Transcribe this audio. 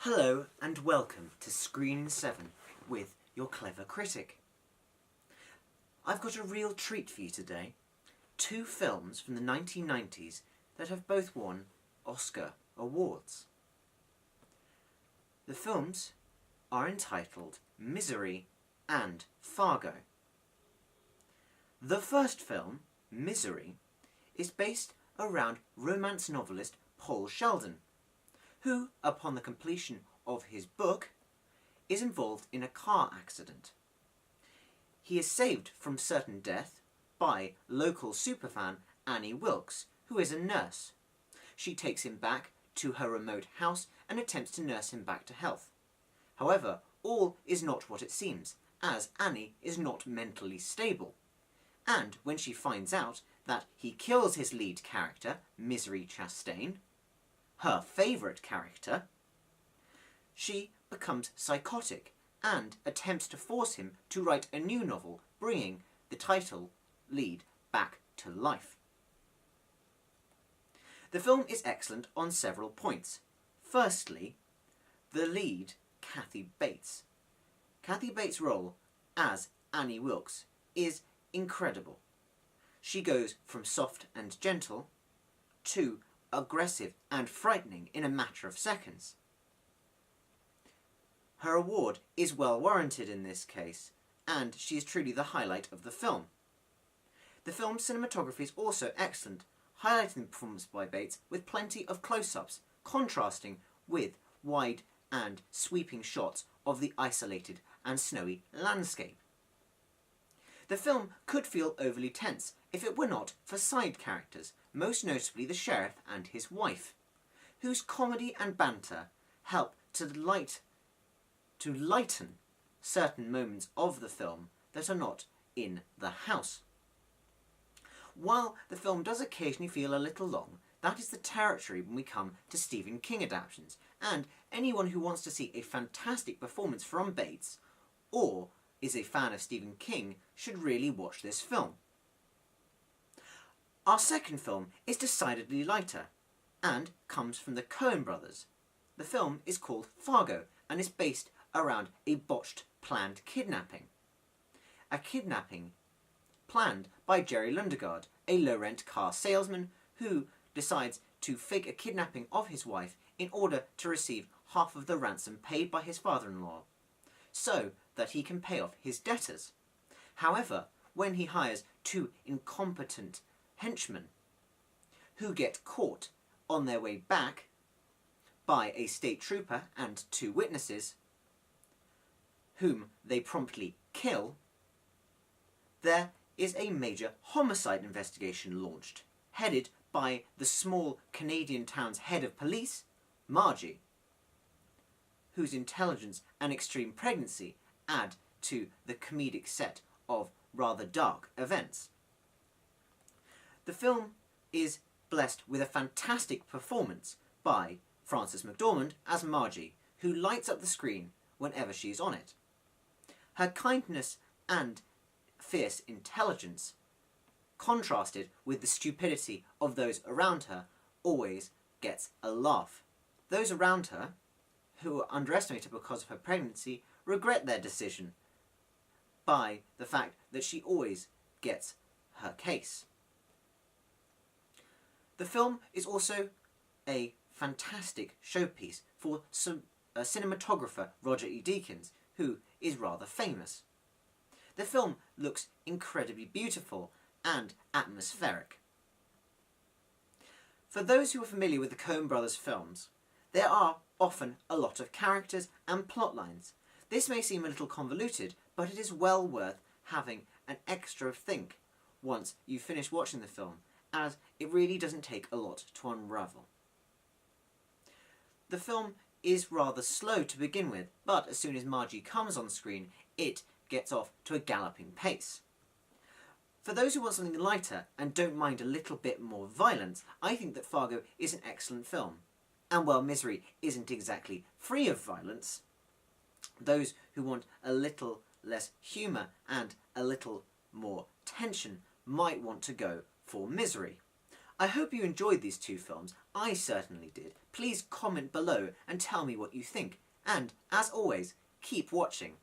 Hello and welcome to Screen 7 with your clever critic. I've got a real treat for you today. Two films from the 1990s that have both won Oscar awards. The films are entitled Misery and Fargo. The first film, Misery, is based around romance novelist Paul Sheldon, who, upon the completion of his book, is involved in a car accident. He is saved from certain death by local superfan Annie Wilkes, who is a nurse. She takes him back to her remote house and attempts to nurse him back to health. However, all is not what it seems, as Annie is not mentally stable. And when she finds out that he kills his lead character, Misery Chastain, her favourite character, she becomes psychotic and attempts to force him to write a new novel, bringing the title lead back to life. The film is excellent on several points. Firstly, the lead, Kathy Bates. Kathy Bates' role as Annie Wilkes is incredible. She goes from soft and gentle to aggressive and frightening in a matter of seconds. Her award is well warranted in this case, and she is truly the highlight of the film. The film's cinematography is also excellent, highlighting the performance by Bates with plenty of close-ups, contrasting with wide and sweeping shots of the isolated and snowy landscape. The film could feel overly tense if it were not for side characters, most notably the sheriff and his wife, whose comedy and banter help to lighten certain moments of the film that are not in the house. While the film does occasionally feel a little long, that is the territory when we come to Stephen King adaptations, and anyone who wants to see a fantastic performance from Bates, or is a fan of Stephen King, should really watch this film. Our second film is decidedly lighter, and comes from the Coen brothers. The film is called Fargo, and is based around a botched, planned kidnapping. A kidnapping planned by Jerry Lundegaard, a low-rent car salesman who decides to fake a kidnapping of his wife in order to receive half of the ransom paid by his father-in-law, so that he can pay off his debtors. However, when he hires two incompetent henchmen who get caught on their way back by a state trooper and two witnesses, whom they promptly kill, there is a major homicide investigation launched, headed by the small Canadian town's head of police, Margie, whose intelligence and extreme pregnancy add to the comedic set of rather dark events. The film is blessed with a fantastic performance by Frances McDormand as Margie, who lights up the screen whenever she is on it. Her kindness and fierce intelligence, contrasted with the stupidity of those around her, always gets a laugh. Those around her, who underestimate her because of her pregnancy, regret their decision by the fact that she always gets her case. The film is also a fantastic showpiece for cinematographer Roger E. Deakins, who is rather famous. The film looks incredibly beautiful and atmospheric. For those who are familiar with the Coen brothers films, there are often a lot of characters and plot lines. This may seem a little convoluted, but it is well worth having an extra think once you finish watching the film, as it really doesn't take a lot to unravel. The film is rather slow to begin with, but as soon as Margie comes on screen, it gets off to a galloping pace. For those who want something lighter and don't mind a little bit more violence, I think that Fargo is an excellent film. And while Misery isn't exactly free of violence, those who want a little less humour and a little more tension might want to go for Misery. I hope you enjoyed these two films. I certainly did. Please comment below and tell me what you think. And, as always, keep watching.